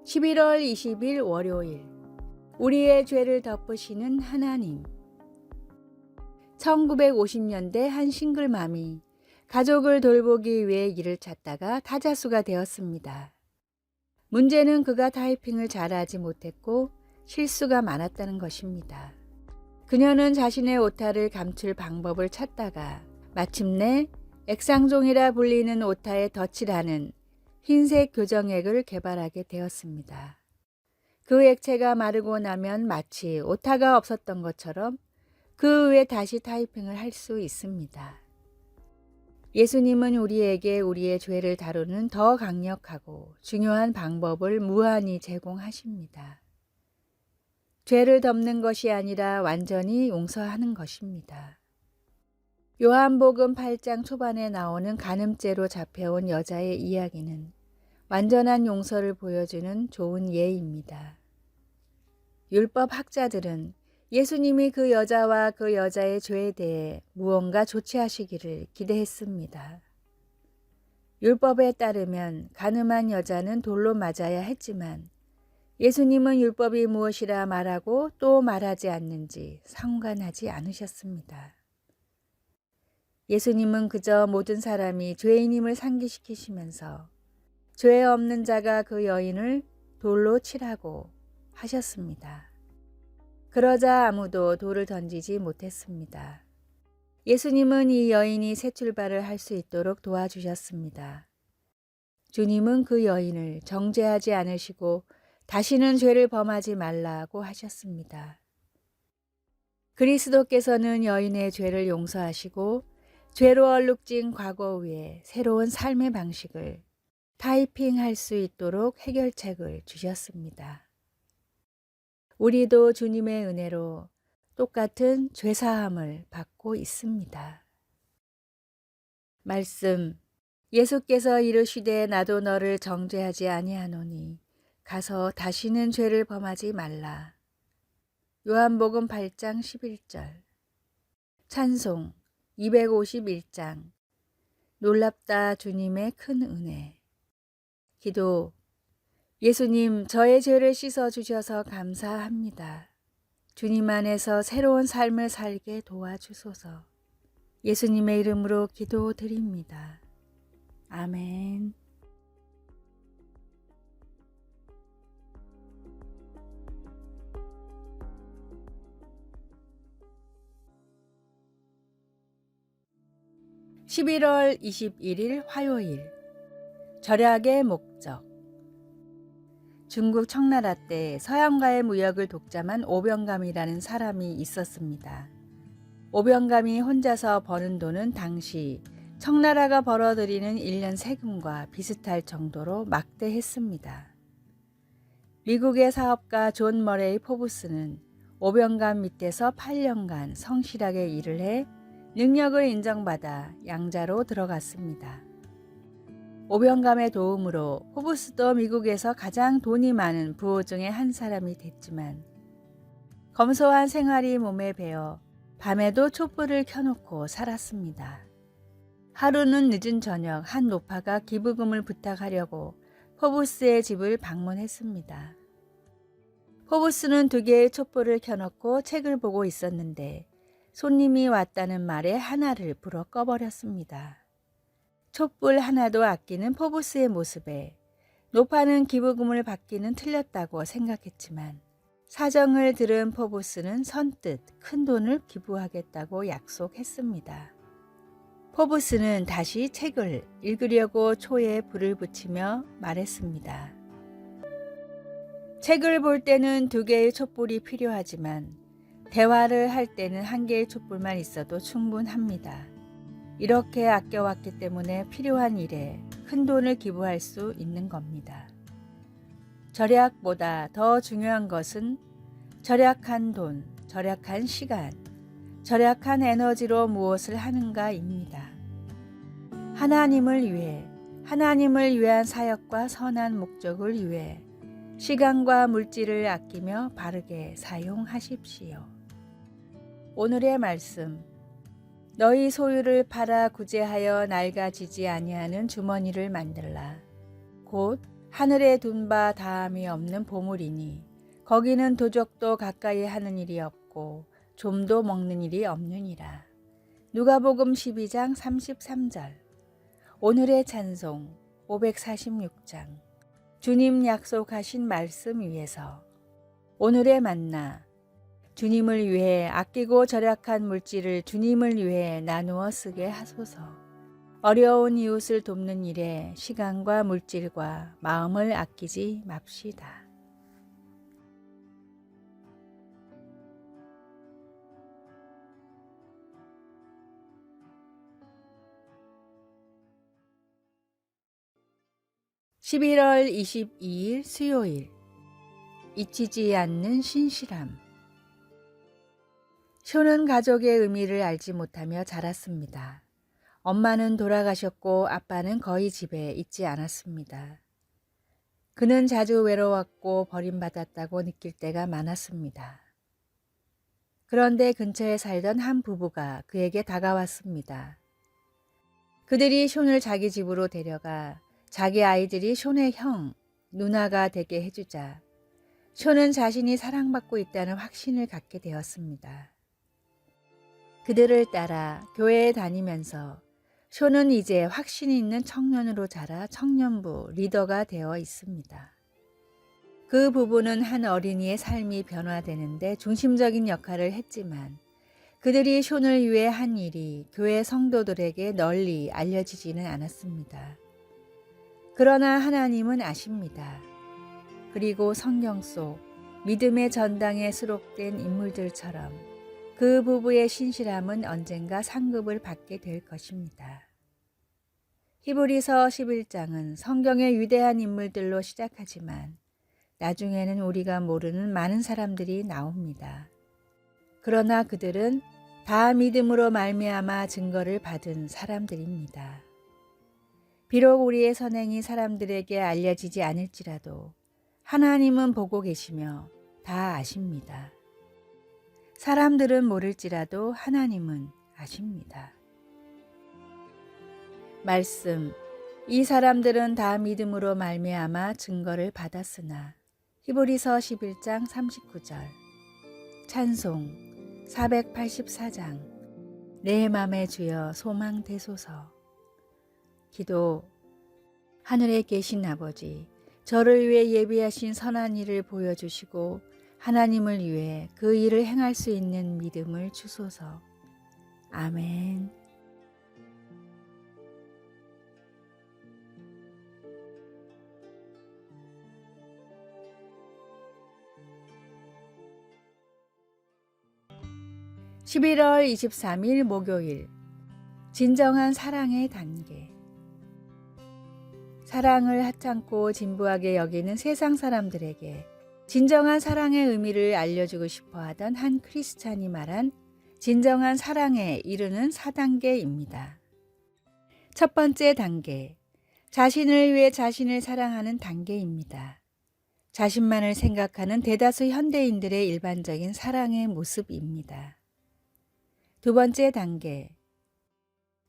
11월 20일 월요일, 우리의 죄를 덮으시는 하나님. 1950년대 한 싱글맘이 가족을 돌보기 위해 일을 찾다가 타자수가 되었습니다. 문제는 그가 타이핑을 잘하지 못했고 실수가 많았다는 것입니다. 그녀는 자신의 오타를 감출 방법을 찾다가 마침내 액상종이라 불리는 오타에 덧칠하는 흰색 교정액을 개발하게 되었습니다. 그 액체가 마르고 나면 마치 오타가 없었던 것처럼 그 후에 다시 타이핑을 할 수 있습니다. 예수님은 우리에게 우리의 죄를 다루는 더 강력하고 중요한 방법을 무한히 제공하십니다. 죄를 덮는 것이 아니라 완전히 용서하는 것입니다. 요한복음 8장 초반에 나오는 간음죄로 잡혀온 여자의 이야기는 완전한 용서를 보여주는 좋은 예입니다. 율법 학자들은 예수님이 그 여자와 그 여자의 죄에 대해 무언가 조치하시기를 기대했습니다. 율법에 따르면 간음한 여자는 돌로 맞아야 했지만 예수님은 율법이 무엇이라 말하고 또 말하지 않는지 상관하지 않으셨습니다. 예수님은 그저 모든 사람이 죄인임을 상기시키시면서 죄 없는 자가 그 여인을 돌로 치라고 하셨습니다. 그러자 아무도 돌을 던지지 못했습니다. 예수님은 이 여인이 새 출발을 할 수 있도록 도와주셨습니다. 주님은 그 여인을 정죄하지 않으시고 다시는 죄를 범하지 말라고 하셨습니다. 그리스도께서는 여인의 죄를 용서하시고 죄로 얼룩진 과거 위에 새로운 삶의 방식을 타이핑할 수 있도록 해결책을 주셨습니다. 우리도 주님의 은혜로 똑같은 죄사함을 받고 있습니다. 말씀, 예수께서 이르시되 나도 너를 정죄하지 아니하노니 가서 다시는 죄를 범하지 말라. 요한복음 8장 11절. 찬송 251장. 놀랍다 주님의 큰 은혜. 기도. 예수님, 저의 죄를 씻어 주셔서 감사합니다. 주님 안에서 새로운 삶을 살게 도와주소서. 예수님의 이름으로 기도드립니다. 아멘. (11월 21일) 화요일. 절약의 목적. 중국 청나라 때 서양과의 무역을 독점한 오병감이라는 사람이 있었습니다. 오병감이 혼자서 버는 돈은 당시 청나라가 벌어들이는 1년 세금과 비슷할 정도로 막대했습니다. 미국의 사업가 존 머레이 포브스는 오병감 밑에서 8년간 성실하게 일을 해 능력을 인정받아 양자로 들어갔습니다. 오병감의 도움으로 포브스도 미국에서 가장 돈이 많은 부호 중에 한 사람이 됐지만 검소한 생활이 몸에 배어 밤에도 촛불을 켜놓고 살았습니다. 하루는 늦은 저녁 한 노파가 기부금을 부탁하려고 포브스의 집을 방문했습니다. 포브스는 2개의 촛불을 켜놓고 책을 보고 있었는데 손님이 왔다는 말에 하나를 불어 꺼버렸습니다. 촛불 하나도 아끼는 포브스의 모습에 노파는 기부금을 받기는 틀렸다고 생각했지만 사정을 들은 포브스는 선뜻 큰 돈을 기부하겠다고 약속했습니다. 포브스는 다시 책을 읽으려고 초에 불을 붙이며 말했습니다. 책을 볼 때는 2개의 촛불이 필요하지만 대화를 할 때는 1개의 촛불만 있어도 충분합니다. 이렇게 아껴왔기 때문에 필요한 일에 큰 돈을 기부할 수 있는 겁니다. 절약보다 더 중요한 것은 절약한 돈, 절약한 시간, 절약한 에너지로 무엇을 하는가입니다. 하나님을 위해 하나님을 위한 사역과 선한 목적을 위해 시간과 물질을 아끼며 바르게 사용하십시오. 오늘의 말씀. 너희 소유를 팔아 구제하여 낡아지지 아니하는 주머니를 만들라. 곧 하늘에 둔 바 다함이 없는 보물이니 거기는 도적도 가까이 하는 일이 없고 좀도 먹는 일이 없느니라. 누가복음 12장 33절. 오늘의 찬송 546장. 주님 약속하신 말씀 위에서. 오늘의 만나. 주님을 위해 아끼고 절약한 물질을 주님을 위해 나누어 쓰게 하소서. 어려운 이웃을 돕는 일에 시간과 물질과 마음을 아끼지 맙시다. (11월 22일) 수요일. 잊히지 않는 신실함. 쇼는 가족의 의미를 알지 못하며 자랐습니다. 엄마는 돌아가셨고 아빠는 거의 집에 있지 않았습니다. 그는 자주 외로웠고 버림받았다고 느낄 때가 많았습니다. 그런데 근처에 살던 한 부부가 그에게 다가왔습니다. 그들이 쇼를 자기 집으로 데려가 자기 아이들이 쇼의 형, 누나가 되게 해주자 쇼는 자신이 사랑받고 있다는 확신을 갖게 되었습니다. 그들을 따라 교회에 다니면서 쇼는 이제 확신 있는 청년으로 자라 청년부 리더가 되어 있습니다. 그 부부는 한 어린이의 삶이 변화되는데 중심적인 역할을 했지만 그들이 쇼를 위해 한 일이 교회 성도들에게 널리 알려지지는 않았습니다. 그러나 하나님은 아십니다. 그리고 성경 속 믿음의 전당에 수록된 인물들처럼 그 부부의 신실함은 언젠가 상급을 받게 될 것입니다. 히브리서 11장은 성경의 위대한 인물들로 시작하지만 나중에는 우리가 모르는 많은 사람들이 나옵니다. 그러나 그들은 다 믿음으로 말미암아 증거를 받은 사람들입니다. 비록 우리의 선행이 사람들에게 알려지지 않을지라도 하나님은 보고 계시며 다 아십니다. 사람들은 모를지라도 하나님은 아십니다. 말씀. 이 사람들은 다 믿음으로 말미암아 증거를 받았으나. 히브리서 11장 39절. 찬송 484장. 내 맘에 주여 소망 되소서. 기도. 하늘에 계신 아버지, 저를 위해 예비하신 선한 일을 보여주시고 하나님을 위해 그 일을 행할 수 있는 믿음을 주소서. 아멘. (11월 23일) 목요일. 진정한 사랑의 단계. 사랑을 하찮고 진부하게 여기는 세상 사람들에게 진정한 사랑의 의미를 알려주고 싶어 하던 한 크리스찬이 말한 진정한 사랑에 이르는 4단계입니다. 첫 번째 단계, 자신을 위해 자신을 사랑하는 단계입니다. 자신만을 생각하는 대다수 현대인들의 일반적인 사랑의 모습입니다. 두 번째 단계,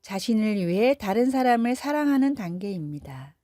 자신을 위해 다른 사람을 사랑하는 단계입니다.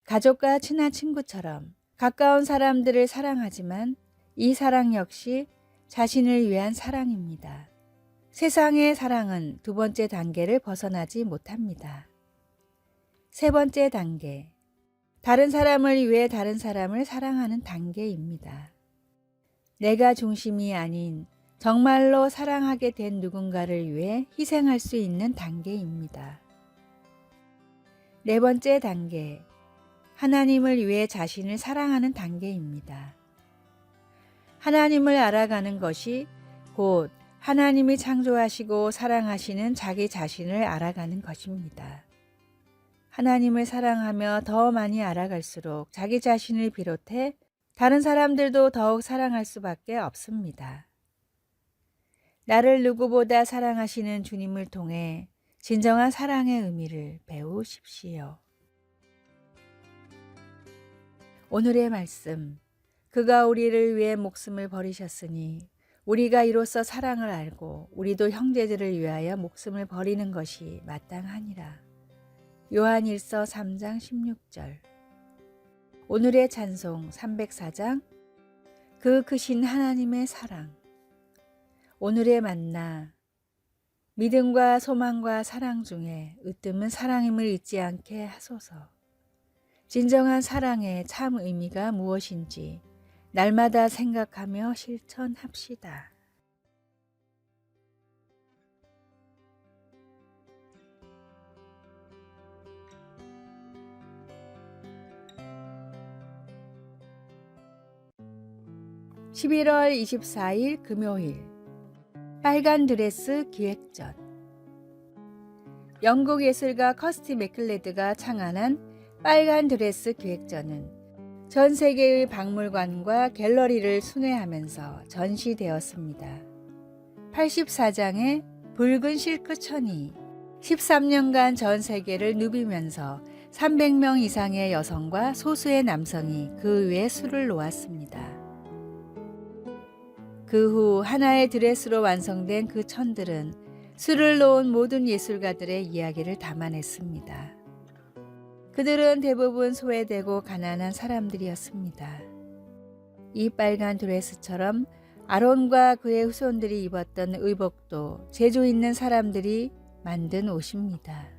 가족과 친한 친구처럼 가까운 사람들을 사랑하지만 이 사랑 역시 자신을 위한 사랑입니다. 세상의 사랑은 두 번째 단계를 벗어나지 못합니다. 세 번째 단계, 다른 사람을 위해 다른 사람을 사랑하는 단계입니다. 내가 중심이 아닌 정말로 사랑하게 된 누군가를 위해 희생할 수 있는 단계입니다. 네 번째 단계, 하나님을 위해 자신을 사랑하는 단계입니다. 하나님을 알아가는 것이 곧 하나님이 창조하시고 사랑하시는 자기 자신을 알아가는 것입니다. 하나님을 사랑하며 더 많이 알아갈수록 자기 자신을 비롯해 다른 사람들도 더욱 사랑할 수밖에 없습니다. 나를 누구보다 사랑하시는 주님을 통해 진정한 사랑의 의미를 배우십시오. 오늘의 말씀. 그가 우리를 위해 목숨을 버리셨으니 우리가 이로써 사랑을 알고 우리도 형제들을 위하여 목숨을 버리는 것이 마땅하니라. 요한일서 3장 16절. 오늘의 찬송 304장. 그 크신 하나님의 사랑. 오늘의 만나. 믿음과 소망과 사랑 중에 으뜸은 사랑임을 잊지 않게 하소서. 진정한 사랑의 참 의미가 무엇인지 날마다 생각하며 실천합시다. (11월 24일) 금요일. 빨간 드레스 기획전. 영국 예술가 커스티 맥클레드가 창안한 빨간 드레스 기획전은 전 세계의 박물관과 갤러리를 순회하면서 전시되었습니다. 84장의 붉은 실크 천이 13년간 전 세계를 누비면서 300명 이상의 여성과 소수의 남성이 그 위에 술을 놓았습니다. 그 후 하나의 드레스로 완성된 그 천들은 술을 놓은 모든 예술가들의 이야기를 담아냈습니다. 그들은 대부분 소외되고 가난한 사람들이었습니다. 이 빨간 드레스처럼 아론과 그의 후손들이 입었던 의복도 재주 있는 사람들이 만든 옷입니다.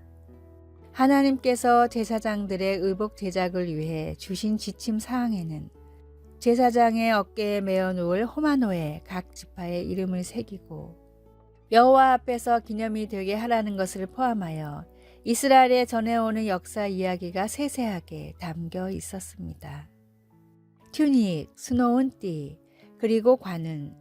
하나님께서 제사장들의 의복 제작을 위해 주신 지침 사항에는 제사장의 어깨에 메어 놓을 호마노에 각 지파의 이름을 새기고 여호와 앞에서 기념이 되게 하라는 것을 포함하여 이스라엘에 전해오는 역사 이야기가 세세하게 담겨 있었습니다. 튜닉, 수놓은 띠, 그리고 관은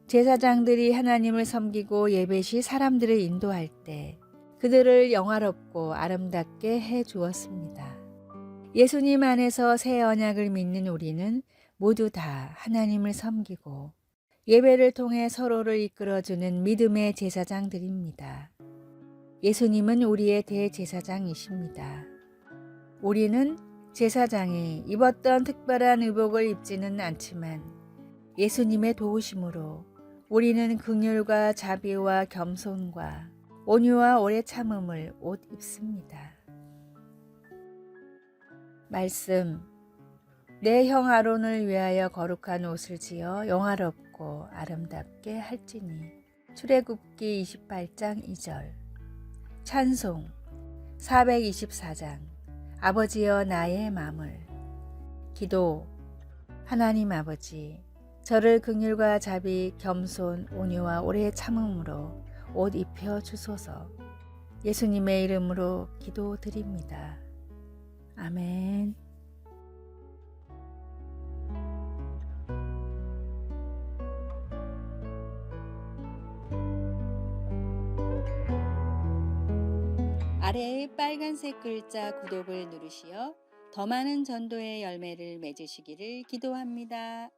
제사장들이 하나님을 섬기고 예배 시 사람들을 인도할 때 그들을 영화롭고 아름답게 해 주었습니다. 예수님 안에서 새 언약을 믿는 우리는 모두 다 하나님을 섬기고 예배를 통해 서로를 이끌어주는 믿음의 제사장들입니다. 예수님은 우리의 대제사장이십니다. 우리는 제사장이 입었던 특별한 의복을 입지는 않지만 예수님의 도우심으로 우리는 긍휼과 자비와 겸손과 온유와 오래 참음을 옷 입습니다. 말씀. 내 형 아론을 위하여 거룩한 옷을 지어 영화롭고 아름답게 할지니. 출애굽기 28장 2절. 찬송 424장. 아버지여 나의 맘을. 기도. 하나님 아버지, 저를 긍휼과 자비, 겸손, 온유와 오래 참음으로 옷 입혀 주소서. 예수님의 이름으로 기도드립니다. 아멘. 아래의 빨간색 글자 구독을 누르시어 더 많은 전도의 열매를 맺으시기를 기도합니다.